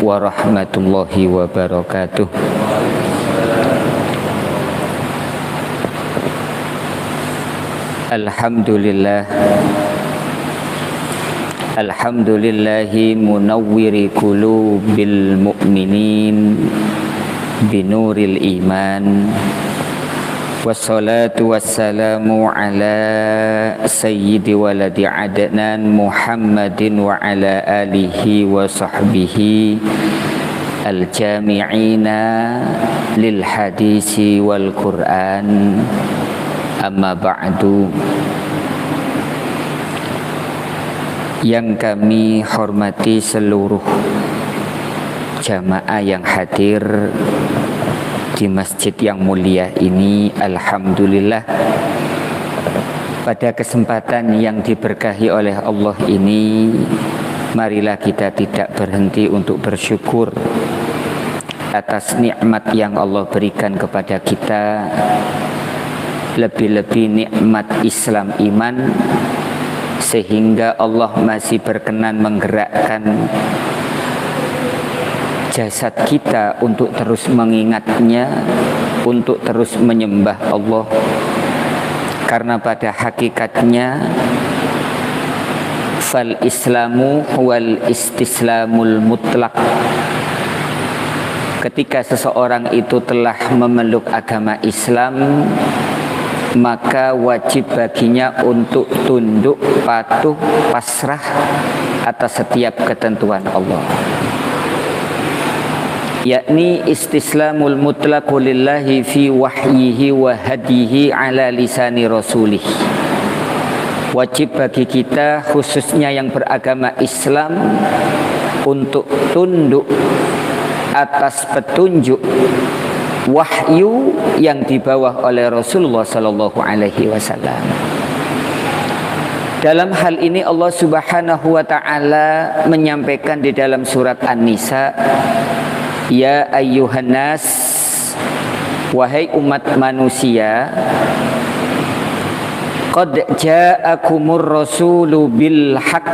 warahmatullahi wabarakatuh. Alhamdulillahi munawwiri qulubil mu'minin binuril iman. Wassalatu wassalamu ala sayyidi waladi adnan Muhammadin wa ala alihi wa sahbihi al-jami'ina lil hadisi wal Qur'an. Amma ba'du. Yang kami hormati seluruh jamaah yang hadir di masjid yang mulia ini, alhamdulillah pada kesempatan yang diberkahi oleh Allah ini, marilah kita tidak berhenti untuk bersyukur atas nikmat yang Allah berikan kepada kita, lebih-lebih nikmat Islam iman, sehingga Allah masih berkenan menggerakkan jasad kita untuk terus mengingatnya, untuk terus menyembah Allah. Karena pada hakikatnya fal islamu wal istislamul mutlak. Ketika seseorang itu telah memeluk agama Islam, maka wajib baginya untuk tunduk, patuh, pasrah atas setiap ketentuan Allah, yakni istislamul mutlaqu lillahi fi wahyihi wa hadihi ala lisani rasulih. Wajib bagi kita, khususnya yang beragama Islam, untuk tunduk atas petunjuk wahyu yang dibawa oleh Rasulullah sallallahu alaihi wasallam. Dalam hal ini Allah Subhanahu wa taala menyampaikan di dalam surat An-Nisa, ya ayyuhan nas, wahai umat manusia, qad ja'akumur rasulu bil haqq,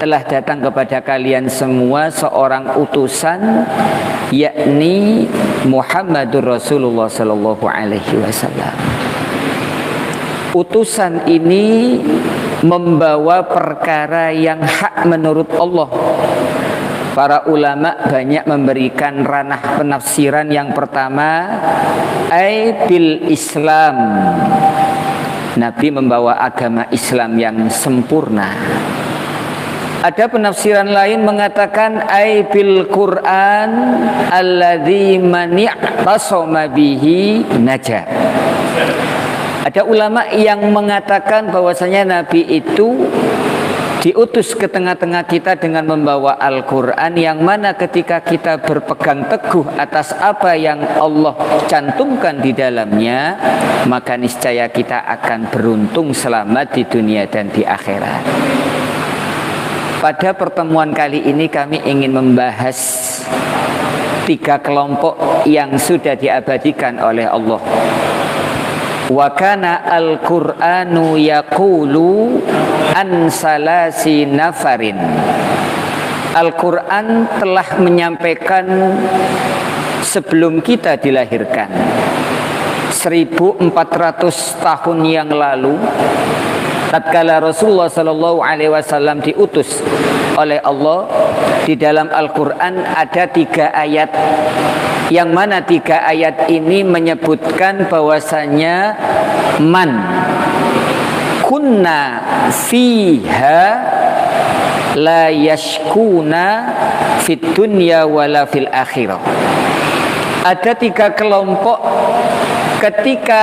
telah datang kepada kalian semua seorang utusan, yakni Muhammadur Rasulullah sallallahu alaihi wasallam. Utusan ini membawa perkara yang hak menurut Allah. Para ulama banyak memberikan ranah penafsiran. Yang pertama, ai bil Islam, Nabi membawa agama Islam yang sempurna. Ada penafsiran lain mengatakan ai bil Quran alladzi man i'tasama bihi naja. Ada ulama yang mengatakan bahwasanya Nabi itu diutus ke tengah-tengah kita dengan membawa Al-Quran, yang mana ketika kita berpegang teguh atas apa yang Allah cantumkan di dalamnya, maka niscaya kita akan beruntung selamat di dunia dan di akhirat. Pada pertemuan kali ini kami ingin membahas 3 kelompok yang sudah diabadikan oleh Allah. Wa kana al-Qur'anu yaqulu an salasi nafarin. Al-Quran telah menyampaikan sebelum kita dilahirkan, 1400 tahun yang lalu, tatkala Rasulullah sallallahu alaihi wasallam diutus oleh Allah, di dalam Al-Quran ada 3 ayat, yang mana 3 ayat ini menyebutkan bahwasanya man kunna fiha la yashkuna fit dunya wala fil akhirah. Ada 3 kelompok ketika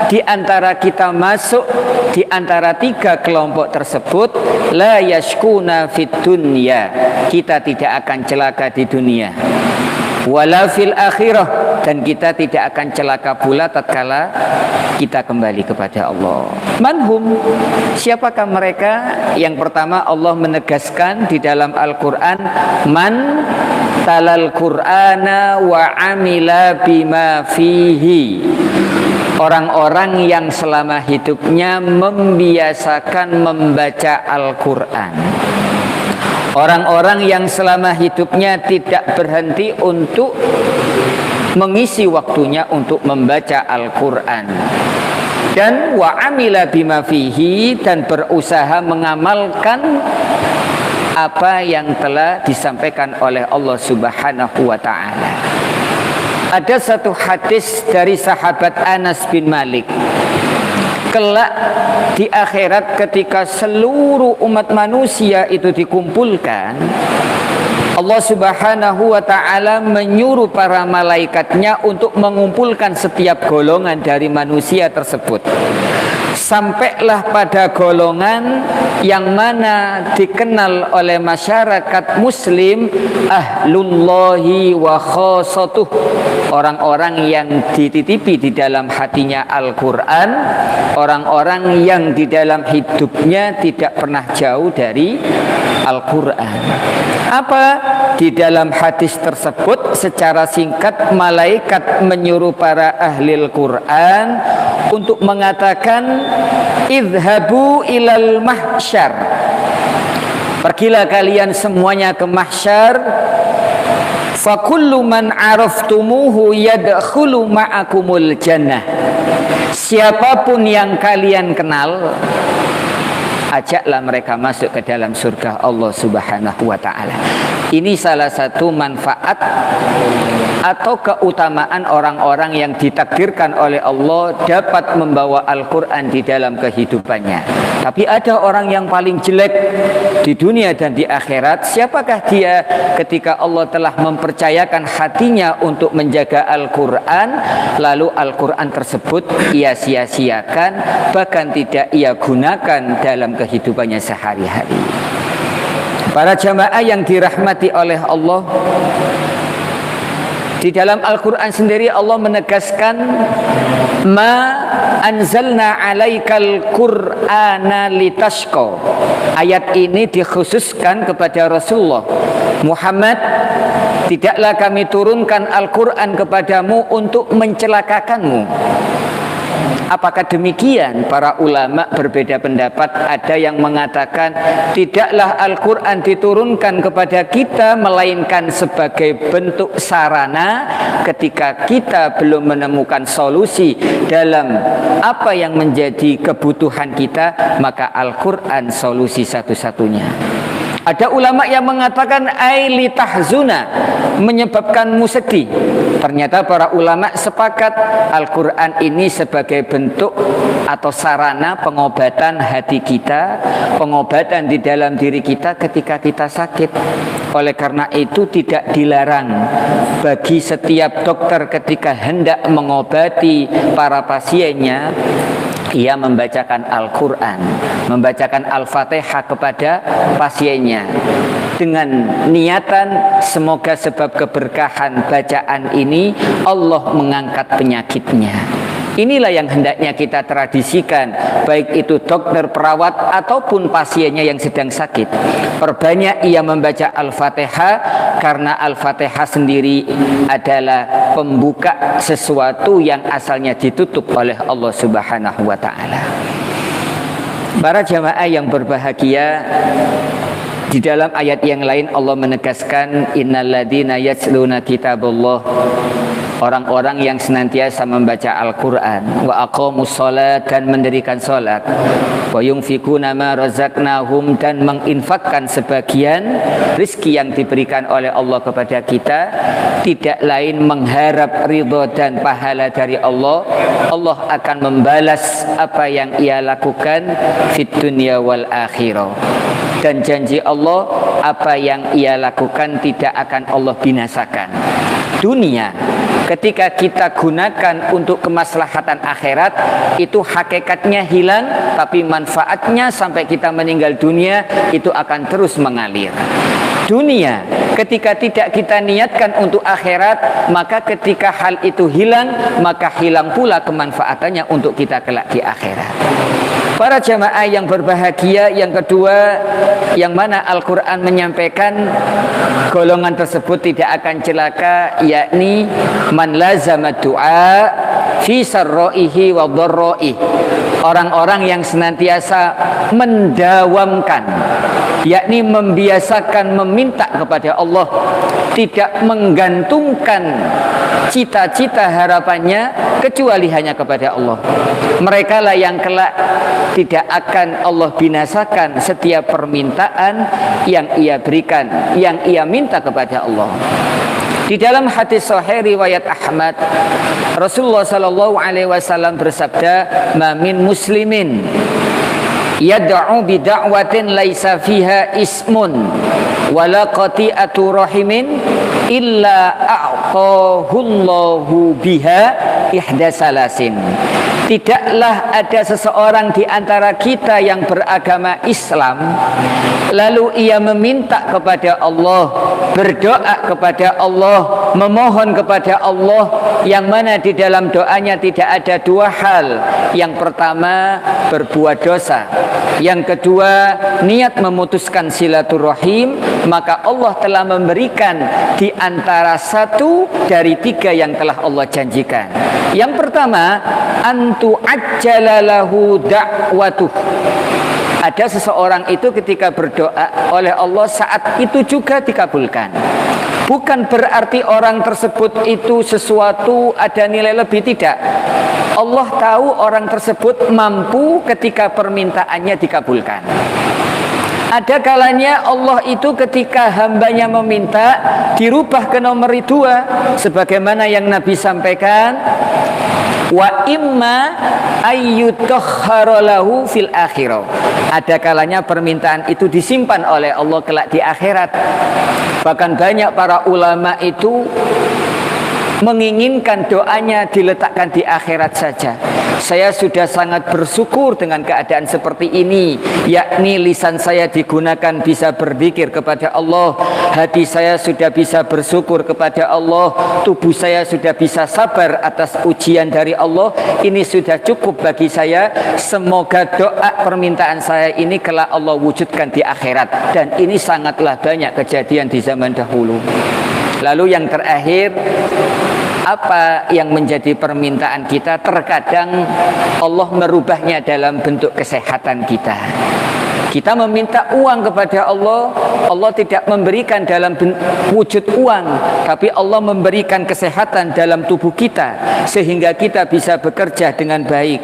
di antara kita masuk di antara 3 kelompok tersebut, la yashkuna fit dunya, kita tidak akan celaka di dunia, wala fil akhirah, dan kita tidak akan celaka pula tatkala kita kembali kepada Allah. Manhum, siapakah mereka? Yang pertama, Allah menegaskan di dalam Al-Quran, man talal Qur'ana wa amila bima fihi, orang-orang yang selama hidupnya membiasakan membaca Al-Quran. Orang-orang yang selama hidupnya tidak berhenti untuk mengisi waktunya untuk membaca Al-Quran, dan wa amila bima fihi, dan berusaha mengamalkan apa yang telah disampaikan oleh Allah Subhanahu wa ta'ala. Ada satu hadis dari sahabat Anas bin Malik, kelak di akhirat ketika seluruh umat manusia itu dikumpulkan, Allah Subhanahu wa ta'ala menyuruh para malaikatnya untuk mengumpulkan setiap golongan dari manusia tersebut. Sampailah pada golongan yang mana dikenal oleh masyarakat muslim ahlullahi wa khosatuh, orang-orang yang dititipi di dalam hatinya Al-Quran, orang-orang yang di dalam hidupnya tidak pernah jauh dari Al-Quran. Apa? Di dalam hadis tersebut secara singkat malaikat menyuruh para ahli Al-Quran untuk mengatakan, idhabu ilal mahsyar, pergilah kalian semuanya ke mahsyar, fakullu man araftumuhu yadkhulu ma'akumul jannah, siapapun yang kalian kenal, ajaklah mereka masuk ke dalam surga Allah Subhanahu wa ta'ala. Ini salah satu manfaat atau keutamaan orang-orang yang ditakdirkan oleh Allah dapat membawa Al-Quran di dalam kehidupannya. Tapi ada orang yang paling jelek di dunia dan di akhirat. Siapakah dia ketika Allah telah mempercayakan hatinya untuk menjaga Al-Quran, lalu Al-Quran tersebut ia sia-siakan, bahkan tidak ia gunakan dalam kehidupannya sehari-hari. Para jamaah yang dirahmati oleh Allah, di dalam Al-Quran sendiri Allah menegaskan, ma anzalna alaikal qur'ana litashqa. Ayat ini dikhususkan kepada Rasulullah Muhammad. Tidaklah kami turunkan Al-Quran kepadamu untuk mencelakakanmu. Apakah demikian? Para ulama berbeda pendapat. Ada yang mengatakan tidaklah Al-Quran diturunkan kepada kita melainkan sebagai bentuk sarana ketika kita belum menemukan solusi dalam apa yang menjadi kebutuhan kita, maka Al-Quran solusi satu-satunya. Ada ulama yang mengatakan aili tahzuna, menyebabkanmu sedih. Ternyata para ulama sepakat Al-Quran ini sebagai bentuk atau sarana pengobatan hati kita, pengobatan di dalam diri kita ketika kita sakit. Oleh karena itu tidak dilarang bagi setiap dokter ketika hendak mengobati para pasiennya, ia membacakan Al-Quran, membacakan Al-Fatihah kepada pasiennya dengan niatan semoga sebab keberkahan bacaan ini Allah mengangkat penyakitnya. Inilah yang hendaknya kita tradisikan, baik itu dokter, perawat, ataupun pasiennya yang sedang sakit. Perbanyak ia membaca Al-Fatihah, karena Al-Fatihah sendiri adalah pembuka sesuatu yang asalnya ditutup oleh Allah Subhanahu wa ta'ala. Para jamaah yang berbahagia, di dalam ayat yang lain Allah menegaskan, innalladzina yatsluna kitaballah, orang-orang yang senantiasa membaca Al-Quran, wa aqamus shalat, dan mendirikan salat, wa yunfikuna ma razaqnahum, dan menginfakkan sebagian rizki yang diberikan oleh Allah kepada kita, tidak lain mengharap ridha dan pahala dari Allah. Allah akan membalas apa yang ia lakukan fid dunya wal akhirah. Dan janji Allah, apa yang ia lakukan tidak akan Allah binasakan. Dunia ketika kita gunakan untuk kemaslahatan akhirat, itu hakikatnya hilang, tapi manfaatnya sampai kita meninggal dunia itu akan terus mengalir. Dunia ketika tidak kita niatkan untuk akhirat, maka ketika hal itu hilang, maka hilang pula kemanfaatannya untuk kita kelak di akhirat. Para jamaah yang berbahagia, yang kedua, yang mana Al-Quran menyampaikan golongan tersebut tidak akan celaka, yakni man lazama du'a fi sarra'ihi wa dharra'ihi, orang-orang yang senantiasa mendawamkan, yakni membiasakan meminta kepada Allah, tidak menggantungkan cita-cita harapannya kecuali hanya kepada Allah. Mereka lah yang kelak tidak akan Allah binasakan setiap permintaan yang ia berikan, yang ia minta kepada Allah. Di dalam hadis sahih riwayat Ahmad, Rasulullah sallallahu alaihi wasallam bersabda, "Ma min muslimin yad'u bi da'watin laisa fiha ismun wala qati'atu rahimin illa a'tahullahu biha ihdasalasin." Tidaklah ada seseorang di antara kita yang beragama Islam lalu ia meminta kepada Allah, berdoa kepada Allah, memohon kepada Allah, yang mana di dalam doanya tidak ada dua hal. Yang pertama, berbuat dosa. Yang kedua, niat memutuskan silaturahim, maka Allah telah memberikan di antara satu dari tiga yang telah Allah janjikan. Yang pertama, antu ajjalalahu da'watuh. Ada seseorang itu ketika berdoa oleh Allah saat itu juga dikabulkan. Bukan berarti orang tersebut itu sesuatu ada nilai lebih, tidak. Allah tahu orang tersebut mampu ketika permintaannya dikabulkan. Ada kalanya Allah itu ketika hambanya meminta dirubah ke nomor dua, sebagaimana yang Nabi sampaikan, wa imma ayyutakharolahu fil akhirah. Ada kalanya permintaan itu disimpan oleh Allah kelak di akhirat. Bahkan banyak para ulama itu menginginkan doanya diletakkan di akhirat saja. Saya sudah sangat bersyukur dengan keadaan seperti ini, yakni lisan saya digunakan bisa berzikir kepada Allah, hati saya sudah bisa bersyukur kepada Allah, tubuh saya sudah bisa sabar atas ujian dari Allah. Ini sudah cukup bagi saya. Semoga doa permintaan saya ini kelak Allah wujudkan di akhirat. Dan ini sangatlah banyak kejadian di zaman dahulu. Lalu yang terakhir, apa yang menjadi permintaan kita? Terkadang Allah merubahnya dalam bentuk kesehatan kita. Kita meminta uang kepada Allah, Allah tidak memberikan dalam wujud uang, tapi Allah memberikan kesehatan dalam tubuh kita sehingga kita bisa bekerja dengan baik.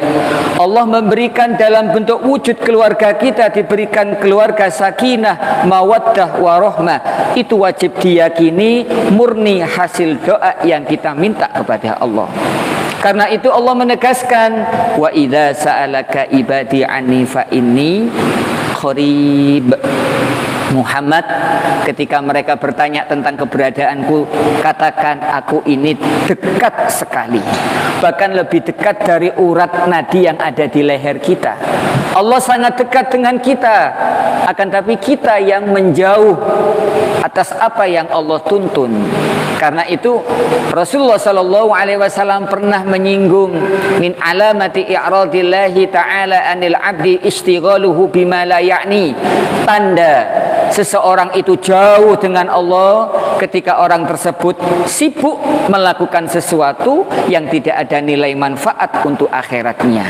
Allah memberikan dalam bentuk wujud keluarga kita, diberikan keluarga sakinah, mawaddah, warahmah. Itu wajib diyakini murni hasil doa yang kita minta kepada Allah. Karena itu Allah menegaskan, wa idza sa'alaka ibadi anni fa inni qarib. Muhammad, ketika mereka bertanya tentang keberadaanku, katakan aku ini dekat sekali, bahkan lebih dekat dari urat nadi yang ada di leher kita. Allah sangat dekat dengan kita, akan tapi kita yang menjauh atas apa yang Allah tuntun. Karena itu Rasulullah sallallahu alaihi wasallam pernah menyinggung, min alamati i'radillahi ta'ala anil 'abdi istighaluhu bima la ya'ni. Tanda seseorang itu jauh dengan Allah ketika orang tersebut sibuk melakukan sesuatu yang tidak ada nilai manfaat untuk akhiratnya.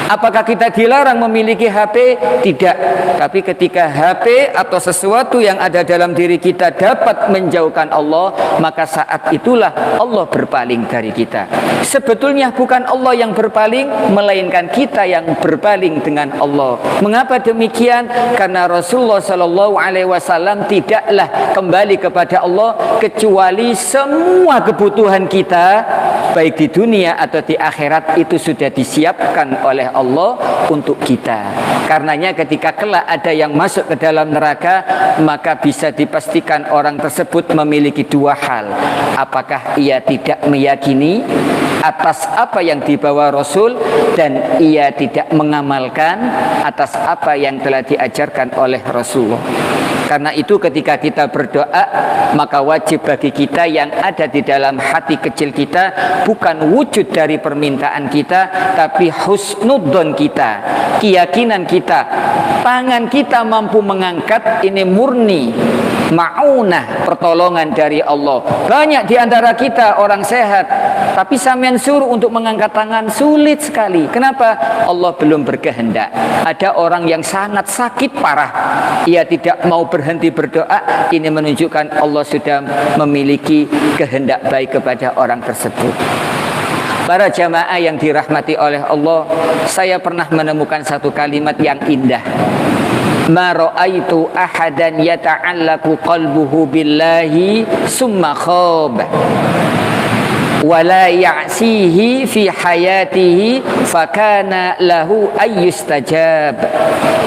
Apakah kita dilarang memiliki HP? Tidak. Tapi ketika HP atau sesuatu yang ada dalam diri kita dapat menjauhkan Allah, maka saat itulah Allah berpaling dari kita. Sebetulnya bukan Allah yang berpaling, melainkan kita yang berpaling dengan Allah. Mengapa demikian? Karena Rasulullah sallallahu alaihi wasallam tidaklah kembali kepada Allah kecuali semua kebutuhan kita baik di dunia atau di akhirat itu sudah disiapkan oleh Allah untuk kita. Karenanya ketika kelak ada yang masuk ke dalam neraka, maka bisa dipastikan orang tersebut memiliki dua hal. Apakah ia tidak meyakini atas apa yang dibawa Rasul, dan ia tidak mengamalkan atas apa yang telah diajarkan oleh Rasulullah. Karena itu ketika kita berdoa, maka wajib bagi kita yang ada di dalam hati kecil kita bukan wujud dari permintaan kita, tapi husnudzon kita, keyakinan kita, tangan kita mampu mengangkat, ini murni ma'unah, pertolongan dari Allah. Banyak di antara kita orang sehat Tapi sampean suruh untuk mengangkat tangan sulit sekali. Kenapa? Allah belum berkehendak. Ada orang yang sangat sakit parah, ia tidak mau berhenti berdoa. Ini menunjukkan Allah sudah memiliki kehendak baik kepada orang tersebut. Para jamaah yang dirahmati oleh Allah, saya pernah menemukan satu kalimat yang indah. Ma ra'aitu ahadan yata'allaqu qalbuhu billahi summa khab wala ya'sihi fi hayatihi fakana lahu ayyustajab.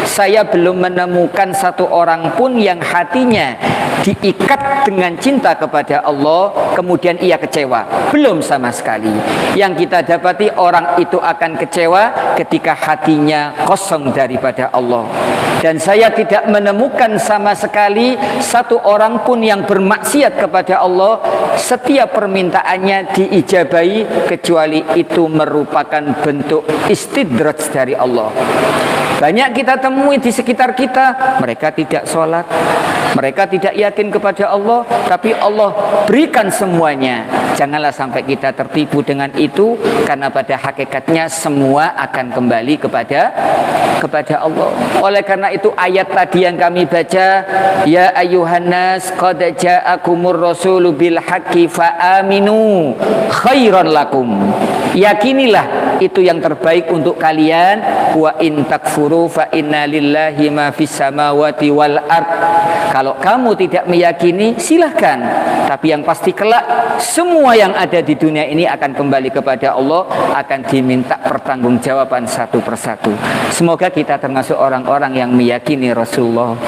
Saya belum menemukan satu orang pun yang hatinya diikat dengan cinta kepada Allah kemudian ia kecewa. Belum sama sekali. Yang kita dapati orang itu akan kecewa ketika hatinya kosong daripada Allah. Dan saya tidak menemukan sama sekali satu orang pun yang bermaksiat kepada Allah setiap permintaannya diijabahi kecuali itu merupakan bentuk istidraj dari Allah. Banyak kita temui di sekitar kita, mereka tidak sholat, mereka tidak yakin kepada Allah, tapi Allah berikan semuanya. Janganlah sampai kita tertipu dengan itu, karena pada hakikatnya semua akan kembali kepada Allah. Oleh karena itu ayat tadi yang kami baca, ya ayyuhan nas qad ja'akumur rasulu bil haqqi fa aminu khairan lakum. Yakinilah itu yang terbaik untuk kalian. Wa in takfuru fa inna lillahi ma fis samawati wal ard. Kalau kamu tidak meyakini silahkan, tapi yang pasti kelak semua yang ada di dunia ini akan kembali kepada Allah, akan diminta pertanggungjawaban satu persatu. Semoga kita termasuk orang-orang yang meyakini Rasulullah,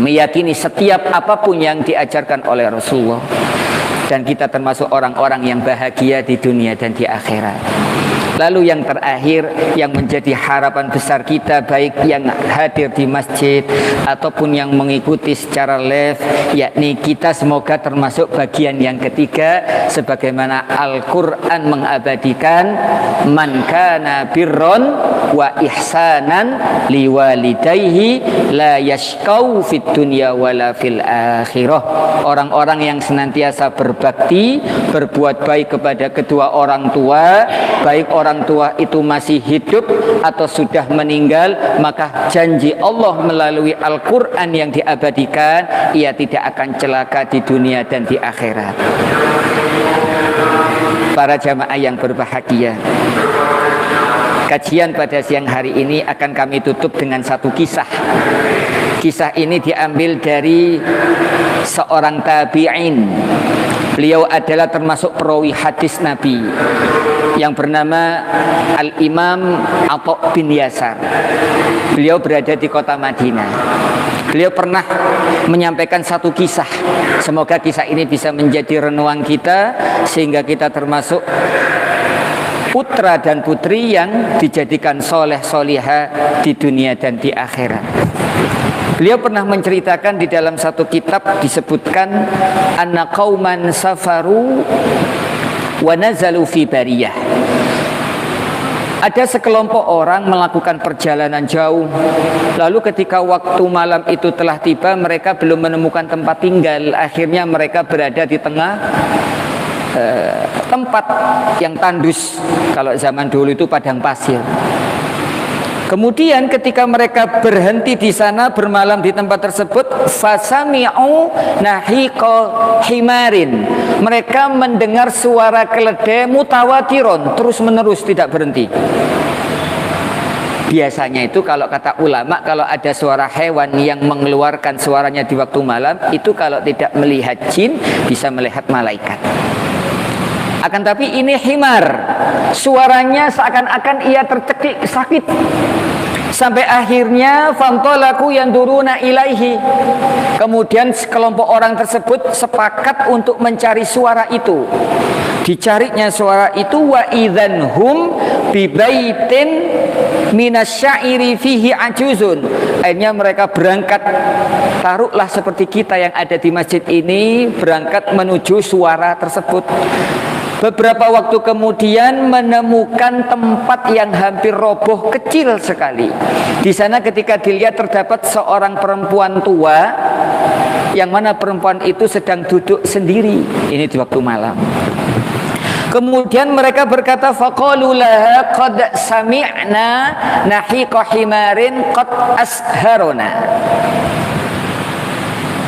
meyakini setiap apapun yang diajarkan oleh Rasulullah, dan kita termasuk orang-orang yang bahagia di dunia dan di akhirat. Lalu yang terakhir yang menjadi harapan besar kita, baik yang hadir di masjid ataupun yang mengikuti secara live, yakni kita semoga termasuk bagian yang ketiga, sebagaimana Al-Quran mengabadikan man kana birron wa ihsanan liwalidayhi la yashqau fid dunya wala fil akhirah. Orang-orang yang senantiasa berbakti, berbuat baik kepada kedua orang tua, baik orang tua itu masih hidup atau sudah meninggal, maka janji Allah melalui Al-Quran yang diabadikan, ia tidak akan celaka di dunia dan di akhirat. Para jamaah yang berbahagia, kajian pada siang hari ini akan kami tutup dengan satu kisah. Kisah ini diambil dari seorang tabi'in. Beliau adalah termasuk perawi hadis Nabi yang bernama Al-Imam Atha bin Yasar. Beliau berada di kota Madinah. Beliau pernah menyampaikan satu kisah. Semoga kisah ini bisa menjadi renungan kita, sehingga kita termasuk putra dan putri yang dijadikan soleh solihah di dunia dan di akhirat. Beliau pernah menceritakan di dalam satu kitab disebutkan anna qauman safaru wa nazalu fi bariyah. Ada sekelompok orang melakukan perjalanan jauh. Lalu ketika waktu malam itu telah tiba, mereka belum menemukan tempat tinggal. Akhirnya mereka berada di tengah tempat yang tandus. Kalau zaman dulu itu padang pasir. Kemudian ketika mereka berhenti di sana, bermalam di tempat tersebut, fasami'u nahiqa himarin. Mereka mendengar suara keledai mutawatiron, terus menerus tidak berhenti. Biasanya itu kalau kata ulama, kalau ada suara hewan yang mengeluarkan suaranya di waktu malam, itu kalau tidak melihat jin bisa melihat malaikat. Akan tapi ini himar, suaranya seakan-akan ia tercekik sakit. Sampai akhirnya fantalaku yanduruna ilaihi. Kemudian sekelompok orang tersebut sepakat untuk mencari suara itu. Dicarinya suara itu, wa idzanhum bi baitin minasyairi fihi ajuzun. Akhirnya mereka berangkat, taruhlah seperti kita yang ada di masjid ini, berangkat menuju suara tersebut. Beberapa waktu kemudian menemukan tempat yang hampir roboh, kecil sekali. Di sana ketika dilihat terdapat seorang perempuan tua, yang mana perempuan itu sedang duduk sendiri. Ini di waktu malam. Kemudian mereka berkata, faqalu laha qad sami'na nahiqa himarin qad asharona.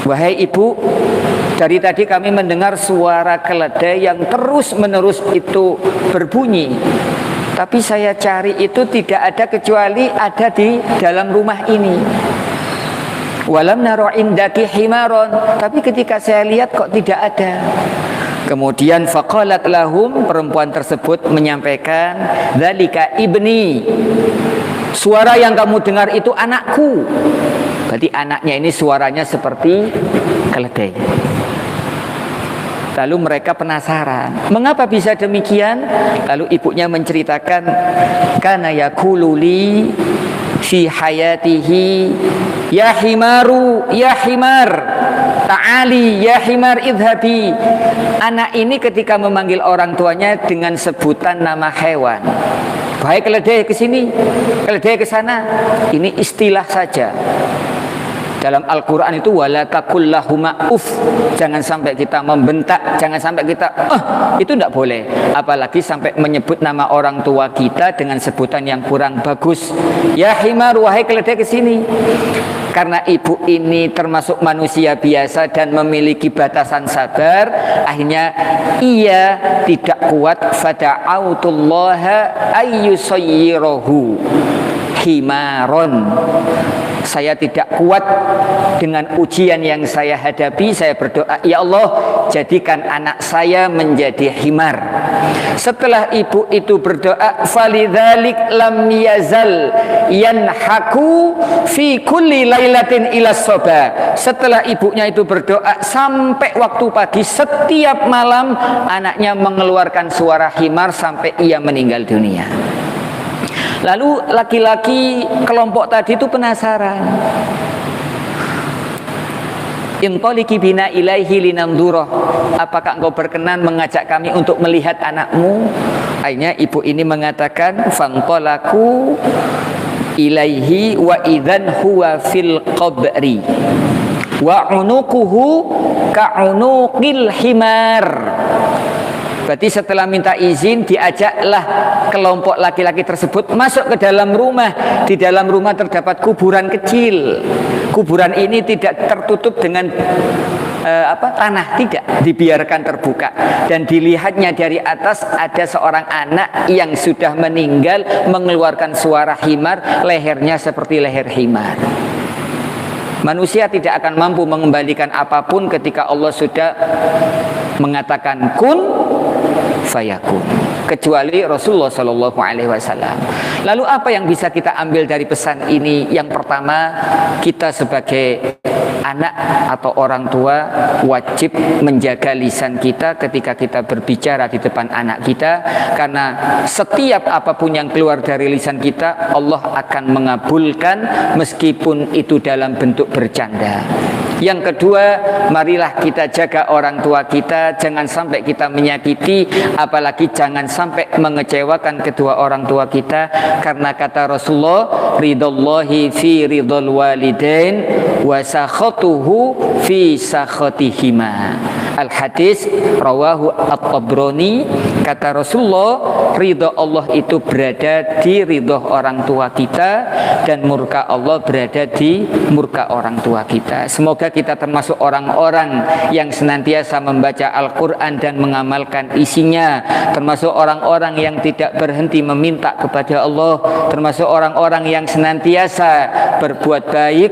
Wahai ibu, dari tadi kami mendengar suara keledai yang terus-menerus itu berbunyi. Tapi saya cari itu tidak ada kecuali ada di dalam rumah ini. Walam naro indaki himaron. Tapi ketika saya lihat kok tidak ada. Kemudian faqalat lahum, perempuan tersebut menyampaikan, dzalika ibni. Suara yang kamu dengar itu anakku. Berarti anaknya ini suaranya seperti keledai. Lalu mereka penasaran, mengapa bisa demikian? Lalu ibunya menceritakan, kana yaqululi fi hayatihi ya himaru ya himar ta'ali ya himar idhabi. Anak ini ketika memanggil orang tuanya dengan sebutan nama hewan. Baik keledai ke sini, keledai ke sana. Ini istilah saja. Dalam Al-Quran itu wala taqul lahuma uff. Jangan sampai kita membentak, jangan sampai kita itu tidak boleh. Apalagi sampai menyebut nama orang tua kita dengan sebutan yang kurang bagus. Ya himar, wahai keledai ke sini. Karena ibu ini termasuk manusia biasa dan memiliki batasan sabar, akhirnya ia tidak kuat, fada'autullaha ayyusayyirahu himaron. Saya tidak kuat dengan ujian yang saya hadapi. Saya berdoa, ya Allah, jadikan anak saya menjadi himar. Setelah ibu itu berdoa, falidzalik lam yazal yanhaku fi kulli lailatin ila soba. Setelah ibunya itu berdoa sampai waktu pagi, setiap malam anaknya mengeluarkan suara himar sampai ia meninggal dunia. Lalu laki-laki kelompok tadi itu penasaran. Intoliki bina ilaihi linamdurah. Apakah engkau berkenan mengajak kami untuk melihat anakmu? Akhirnya ibu ini mengatakan, fantolaku ilaihi wa idzan huwa fil qabri wa unuquhu ka'unuqil himar. Berarti setelah minta izin, diajaklah kelompok laki-laki tersebut masuk ke dalam rumah. Di dalam rumah terdapat kuburan kecil. Kuburan ini tidak tertutup dengan tanah, tidak, dibiarkan terbuka. Dan dilihatnya dari atas ada seorang anak yang sudah meninggal mengeluarkan suara himar, lehernya seperti leher himar. Manusia tidak akan mampu mengembalikan apapun ketika Allah sudah mengatakan kun fayakun, kecuali Rasulullah Shallallahu Alaihi Wasallam. Lalu apa yang bisa kita ambil dari pesan ini? Yang pertama, kita sebagai anak atau orang tua wajib menjaga lisan kita ketika kita berbicara di depan anak kita, karena setiap apapun yang keluar dari lisan kita Allah akan mengabulkan meskipun itu dalam bentuk bercanda. Yang kedua, marilah kita jaga orang tua kita, jangan sampai kita menyakiti, apalagi jangan sampai mengecewakan kedua orang tua kita, karena kata Rasulullah, ridallahi fi ridal walidain wa sakhatuhu fi sakhatihima. Al-hadis rawahu at-Tabrani. Kata Rasulullah, ridha Allah itu berada di ridha orang tua kita dan murka Allah berada di murka orang tua kita. Semoga kita termasuk orang-orang yang senantiasa membaca Al-Quran dan mengamalkan isinya, termasuk orang-orang yang tidak berhenti meminta kepada Allah, termasuk orang-orang yang senantiasa berbuat baik,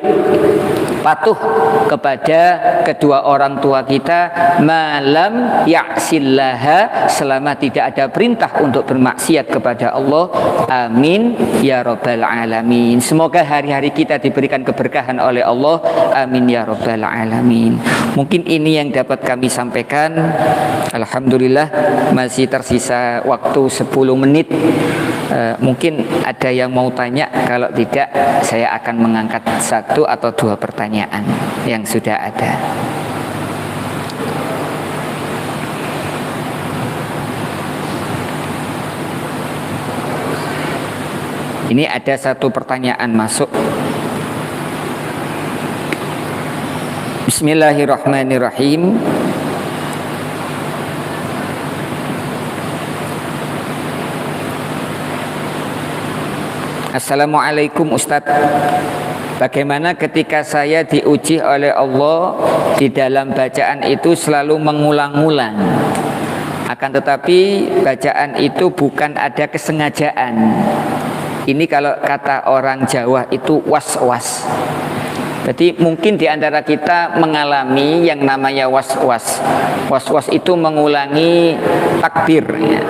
patuh kepada kedua orang tua kita, malam ya'sillaha, selama tidak ada perintah untuk bermaksiat kepada Allah. Amin ya rabbal alamin. Semoga hari-hari kita diberikan keberkahan oleh Allah. Amin ya rabbal alamin. Mungkin ini yang dapat kami sampaikan. Alhamdulillah masih tersisa waktu 10 menit. Mungkin ada yang mau tanya, kalau tidak saya akan mengangkat 1 atau 2 pertanyaan yang sudah ada. Ini ada 1 pertanyaan masuk. Bismillahirrahmanirrahim. Assalamualaikum Ustadz, bagaimana ketika saya diuji oleh Allah di dalam bacaan itu selalu mengulang-ulang, akan tetapi bacaan itu bukan ada kesengajaan. Ini kalau kata orang Jawa itu was-was. Jadi mungkin di antara kita mengalami yang namanya was-was. Was-was itu mengulangi takbir, ya.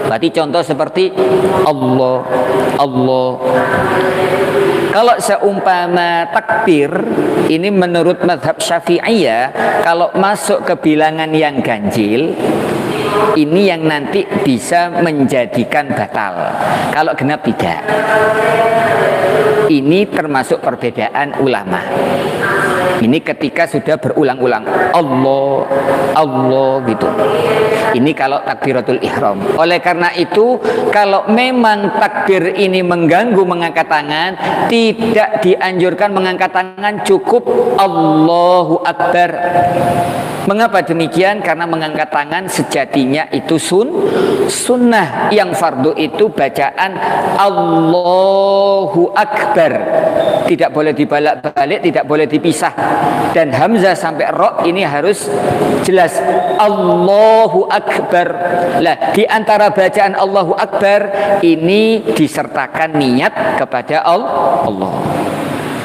Berarti contoh seperti Allah, Allah. Kalau seumpama takbir ini menurut mazhab Syafi'iyah, kalau masuk ke bilangan yang ganjil, ini yang nanti bisa menjadikan batal. Kalau genap tidak. Ini termasuk perbedaan ulama. Ini ketika sudah berulang-ulang Allah, Allah gitu. Ini kalau takbiratul ihram. Oleh karena itu, kalau memang takbir ini mengganggu mengangkat tangan, tidak dianjurkan mengangkat tangan, cukup Allahu Akbar. Mengapa demikian? Karena mengangkat tangan sejatinya itu sunnah. Yang fardu itu bacaan Allahu Akbar. Tidak boleh dibalak-balik, tidak boleh dipisah. Dan hamzah sampai ro ini harus jelas Allahu Akbar. Lah, di antara bacaan Allahu Akbar ini disertakan niat kepada Allah.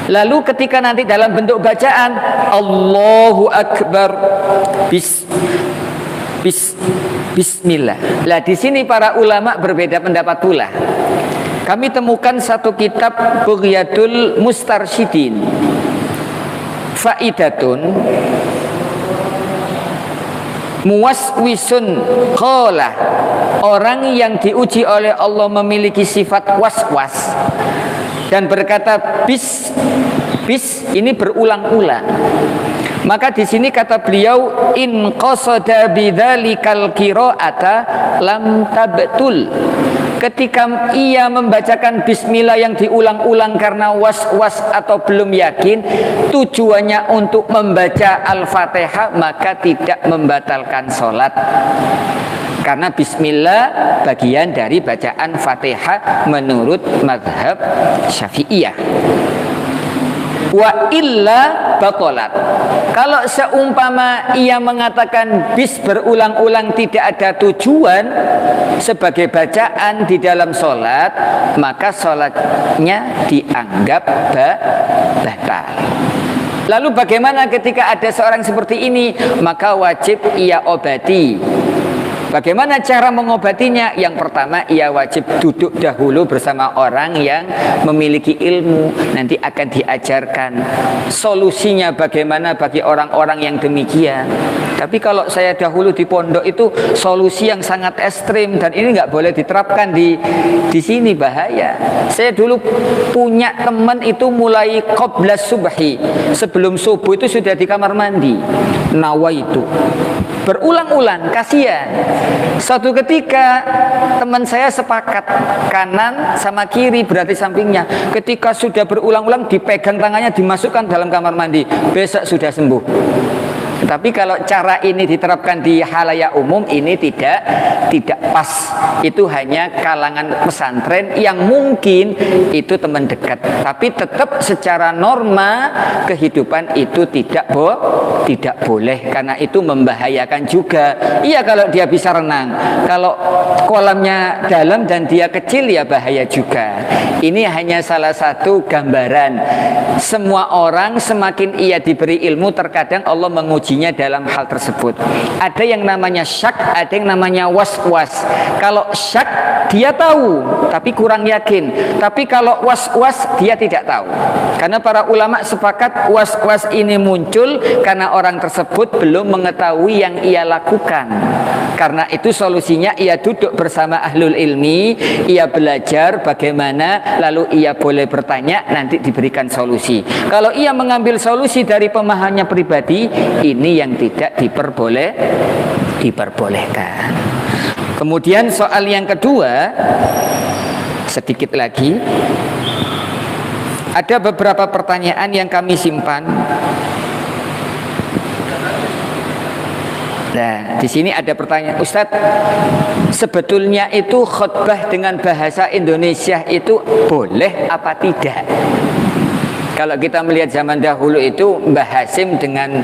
Lalu ketika nanti dalam bentuk bacaan Allahu Akbar, Bismillah. Lah di sini para ulama berbeda pendapat pula. Kami temukan satu kitab Bughyatul Mustarsyidin, faidatun muwaswisun qala, orang yang diuji oleh Allah memiliki sifat was-was dan berkata bis ini berulang-ulang. Maka di sini kata beliau, in qasada bidzalikal qiraata lam tabtul. Ketika ia membacakan bismillah yang diulang-ulang karena was-was atau belum yakin, tujuannya untuk membaca Al-Fatihah, maka tidak membatalkan sholat. Karena bismillah bagian dari bacaan Fatihah menurut mazhab Syafi'iyah. Wa illa batolat. Kalau seumpama ia mengatakan bis berulang-ulang tidak ada tujuan sebagai bacaan di dalam sholat, maka sholatnya dianggap batal. Lalu bagaimana ketika ada seorang seperti ini? Maka wajib ia obati. Bagaimana cara mengobatinya? Yang pertama, ia wajib duduk dahulu bersama orang yang memiliki ilmu. Nanti akan diajarkan solusinya bagaimana bagi orang-orang yang demikian. Tapi kalau saya dahulu di pondok itu solusi yang sangat ekstrim, dan ini nggak boleh diterapkan di sini, bahaya. Saya dulu punya teman itu mulai qabla subhi, sebelum subuh itu sudah di kamar mandi. Nawa itu berulang-ulang, kasihan. Suatu ketika teman saya sepakat kanan sama kiri, berarti sampingnya. Ketika sudah berulang-ulang dipegang tangannya, dimasukkan dalam kamar mandi, besok sudah sembuh. Tapi kalau cara ini diterapkan di halayak umum, ini tidak pas. Itu hanya kalangan pesantren yang mungkin itu teman dekat. Tapi tetap secara norma kehidupan itu tidak boleh, karena itu membahayakan juga. Iya, kalau dia bisa renang. Kalau kolamnya dalam dan dia kecil, ya bahaya juga. Ini hanya salah satu gambaran. Semua orang semakin ia diberi ilmu, terkadang Allah mengujinya dalam hal tersebut. Ada yang namanya syak, ada yang namanya was-was. Kalau syak dia tahu tapi kurang yakin, tapi kalau was-was dia tidak tahu. Karena para ulama sepakat was-was ini muncul karena orang tersebut belum mengetahui yang ia lakukan. Karena itu solusinya ia duduk bersama ahlul ilmi, ia belajar bagaimana, lalu ia boleh bertanya, nanti diberikan solusi. Kalau ia mengambil solusi dari pemahamannya pribadi, ini yang tidak diperbolehkan. Kemudian soal yang kedua, sedikit lagi, ada beberapa pertanyaan yang kami simpan. Nah, di sini ada pertanyaan, Ustadz, sebetulnya itu khutbah dengan bahasa Indonesia itu boleh apa tidak? Kalau kita melihat zaman dahulu itu Mbah Hasim dengan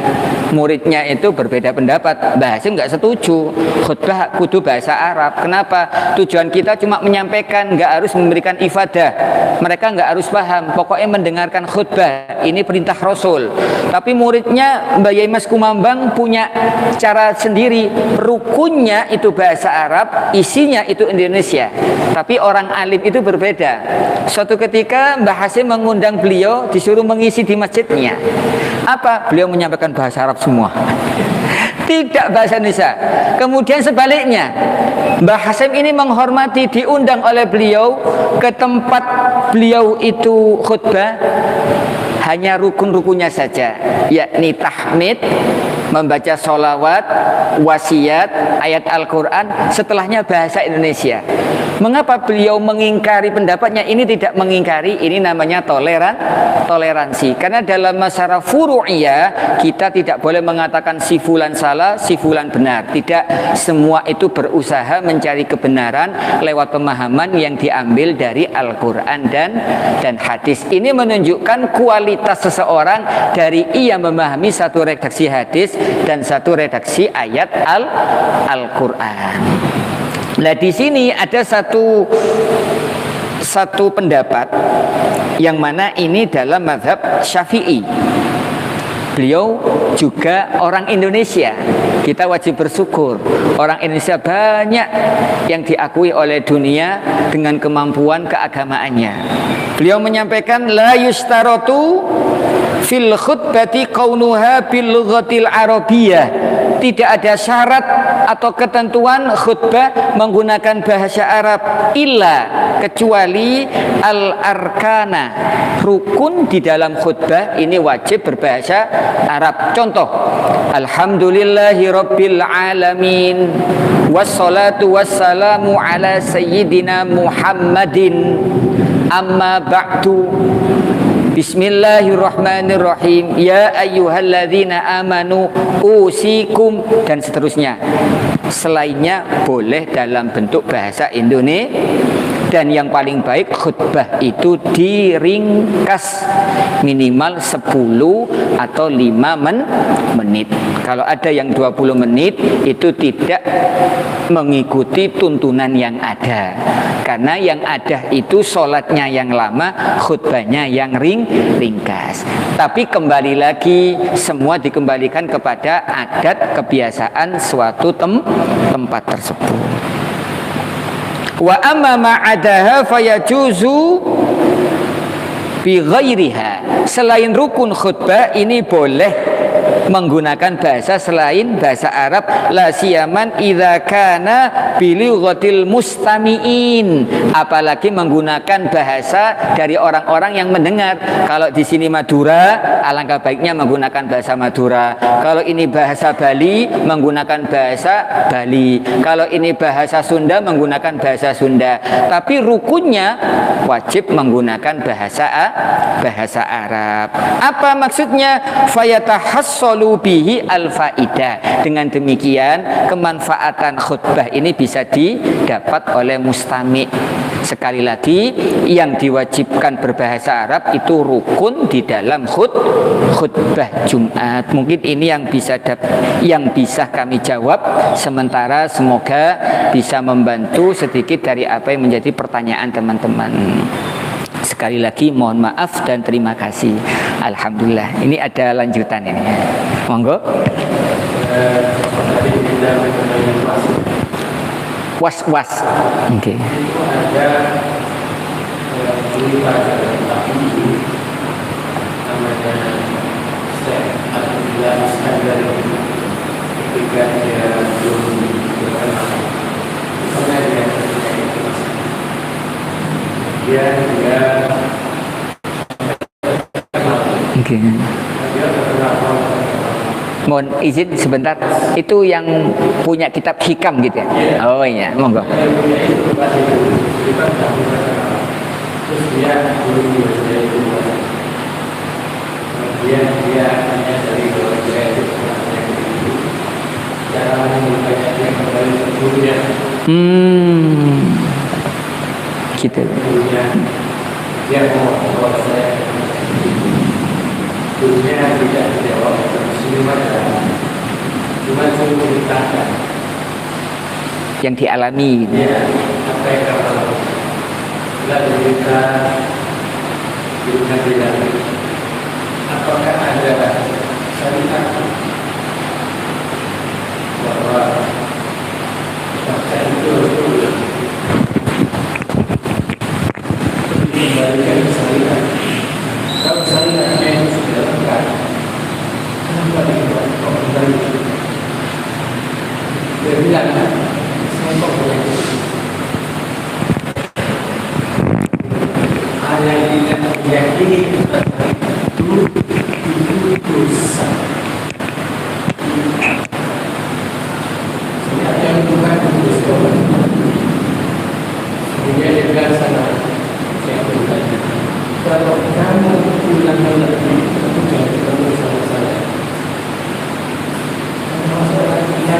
muridnya itu berbeda pendapat. Mbah Hasim nggak setuju khutbah kudu bahasa Arab. Kenapa? Tujuan kita cuma menyampaikan, nggak harus memberikan ifadah. Mereka nggak harus paham. Pokoknya mendengarkan khutbah. Ini perintah Rasul. Tapi muridnya Mbah Yai Mas Kumambang punya cara sendiri. Rukunnya itu bahasa Arab, isinya itu Indonesia. Tapi orang alim itu berbeda. Suatu ketika Mbah Hasim mengundang beliau, disuruh mengisi di masjidnya. Apa? Beliau menyampaikan bahasa Arab semua. Tidak bahasa Indonesia. Kemudian sebaliknya, Mbah Hasim ini menghormati, diundang oleh beliau ke tempat beliau itu khutbah, hanya rukun-rukunnya saja, yakni tahmid, membaca sholawat, wasiat, ayat Al-Quran, setelahnya bahasa Indonesia. Mengapa beliau mengingkari pendapatnya? Ini tidak mengingkari, ini namanya toleransi. Karena dalam masalah furu'iyah, kita tidak boleh mengatakan si fulan salah, si fulan benar. Tidak, semua itu berusaha mencari kebenaran lewat pemahaman yang diambil dari Al-Quran dan hadis. Ini menunjukkan kualitas seseorang dari ia memahami satu redaksi hadis dan satu redaksi ayat Al-Quran. Nah, di sini ada satu pendapat yang mana ini dalam mazhab Syafi'i. Beliau juga orang Indonesia. Kita wajib bersyukur. Orang Indonesia banyak yang diakui oleh dunia dengan kemampuan keagamaannya. Beliau menyampaikan la yustaratu fil khutbati kaunuha bil lughatil arabiyyah. Tidak ada syarat atau ketentuan khutbah menggunakan bahasa Arab illa kecuali al-arkana, rukun di dalam khutbah ini wajib berbahasa Arab. Contoh, alhamdulillahi rabbil alamin wassalatu wassalamu ala sayyidina Muhammadin amma ba'du. Bismillahirrahmanirrahim. Ya ayyuhalladzina amanu usikum, dan seterusnya. Selainnya boleh dalam bentuk bahasa Indonesia. Dan yang paling baik khutbah itu diringkas minimal 10 atau 5 menit. Kalau ada yang 20 menit itu tidak mengikuti tuntunan yang ada. Karena yang ada itu sholatnya yang lama, khutbahnya yang ringkas. Tapi kembali lagi, semua dikembalikan kepada adat kebiasaan suatu tempat tersebut. Wa amma ma'adaha fayajuzu bi ghairiha. Selain rukun khutbah ini boleh menggunakan bahasa selain bahasa Arab, la siyaman idza kana bilighatil mustami'in, apalagi menggunakan bahasa dari orang-orang yang mendengar. Kalau di sini Madura, alangkah baiknya menggunakan bahasa Madura. Kalau ini bahasa Bali, menggunakan bahasa Bali. Kalau ini bahasa Sunda, menggunakan bahasa Sunda. Tapi rukunnya wajib menggunakan bahasa Arab. Apa maksudnya? Fayatahassalu bihi al-faidah. Dengan demikian kemanfaatan khutbah ini bisa didapat oleh mustami'. Sekali lagi, yang diwajibkan berbahasa Arab itu rukun di dalam khutbah Jumat. Mungkin ini yang bisa kami jawab. Sementara semoga bisa membantu sedikit dari apa yang menjadi pertanyaan teman-teman. Sekali lagi mohon maaf dan terima kasih. Alhamdulillah. Ini ada lanjutan ini. Monggo. Was. Oke. Oke. Mohon izin sebentar, itu yang punya kitab hikam gitu ya? Oh iya, monggo. Dia hanya dari Gitu. Dia mau kalau saya dunia tidak dijawab, cuma ceritakan yang dialami. Ya, apa yang kalau tidak cerita tidak, apakah ada syariat bahwa bangsa itu kembalikan syariat? Kalau syariatnya itu sudah lengkap, kenapa dibuat kembali? Dia bilang, saya kok boleh ada yang tidak meyakini dulu itu dosa. Syariat yang bukan dosa. Kemudian dia bilang sana, kalau kamu pulang lagi, kamu jangan ketemu sama saya. Masalah kita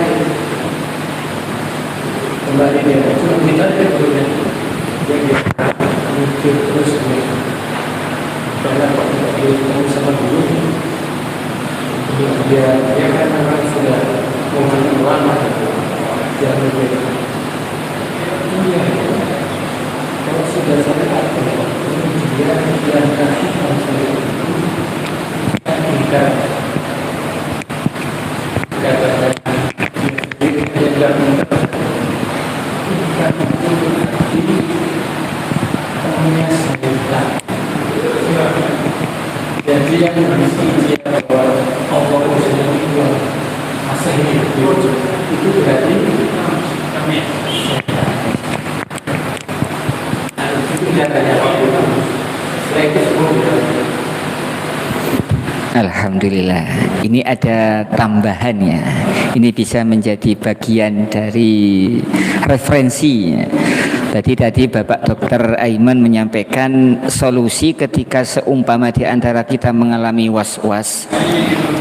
kembali dia, cuma kita dia mungkin terus karena kalau tidak ketemu sama dulu, dia kan orang sudah mengenal lama, jangan berbeda. Iya, kalau sudah sampai dia kasih masalah kita katakan dia tidak minta kita itu hanya saya jadi yang mesti dia bahwa Allah itu masa itu berarti kami itu datanya Alhamdulillah, ini ada tambahannya. Ini bisa menjadi bagian dari referensi. Tadi Bapak Dr. Aiman menyampaikan solusi ketika seumpama di antara kita mengalami was-was.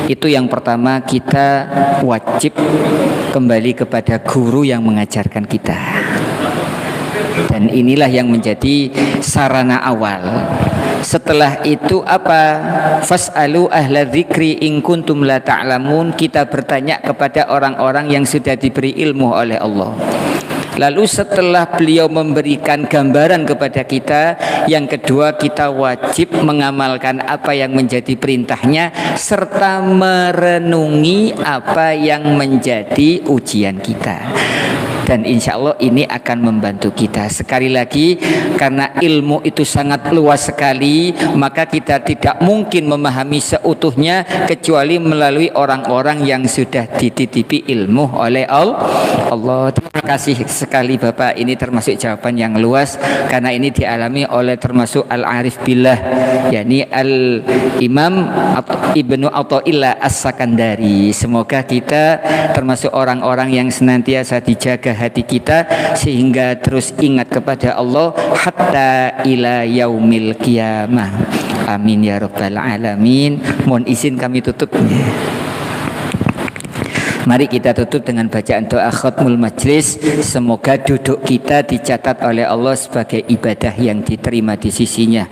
Itu yang pertama, kita wajib kembali kepada guru yang mengajarkan kita. Dan inilah yang menjadi sarana awal. Setelah itu apa? Fas'alu ahla dzikri in kuntum la ta'lamun. Kita bertanya kepada orang-orang yang sudah diberi ilmu oleh Allah. Lalu setelah beliau memberikan gambaran kepada kita, yang kedua kita wajib mengamalkan apa yang menjadi perintahnya serta merenungi apa yang menjadi ujian kita. Dan insya Allah ini akan membantu kita. Sekali lagi, karena ilmu itu sangat luas sekali, maka kita tidak mungkin memahami seutuhnya kecuali melalui orang-orang yang sudah dititipi ilmu oleh Allah. Terima kasih sekali Bapak, ini termasuk jawaban yang luas karena ini dialami oleh termasuk Al-Arif Billah, yakni Al-Imam Ibnu Athaillah As-Sakandari. Semoga kita termasuk orang-orang yang senantiasa dijaga hati kita sehingga terus ingat kepada Allah hatta ila yaumil qiyamah. Amin ya rabbal alamin. Mohon izin kami tutup. Mari kita tutup dengan bacaan doa khatmul majlis. Semoga duduk kita dicatat oleh Allah sebagai ibadah yang diterima di sisinya.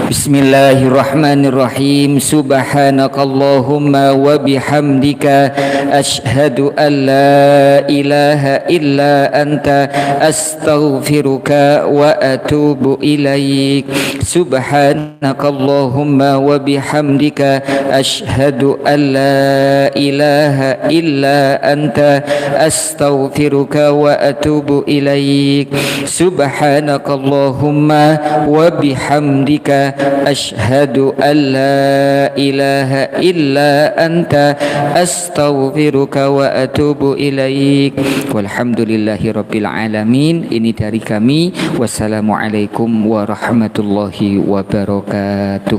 Bismillahirrahmanirrahim. Subhanakallahumma wa bihamdika asyhadu an la ilaha illa anta astaghfiruka wa atubu ilaik. Subhanakallahumma wa bihamdika asyhadu an la ilaha illa anta astaghfiruka wa atubu ilaik. Subhanakallahumma wa bihamdika asyhadu an la ilaha illa anta astaghfiruka wa atubu ilaik. Walhamdulillahi rabbil alamin. Ini dari kami. Wassalamualaikum warahmatullahi wabarakatuh.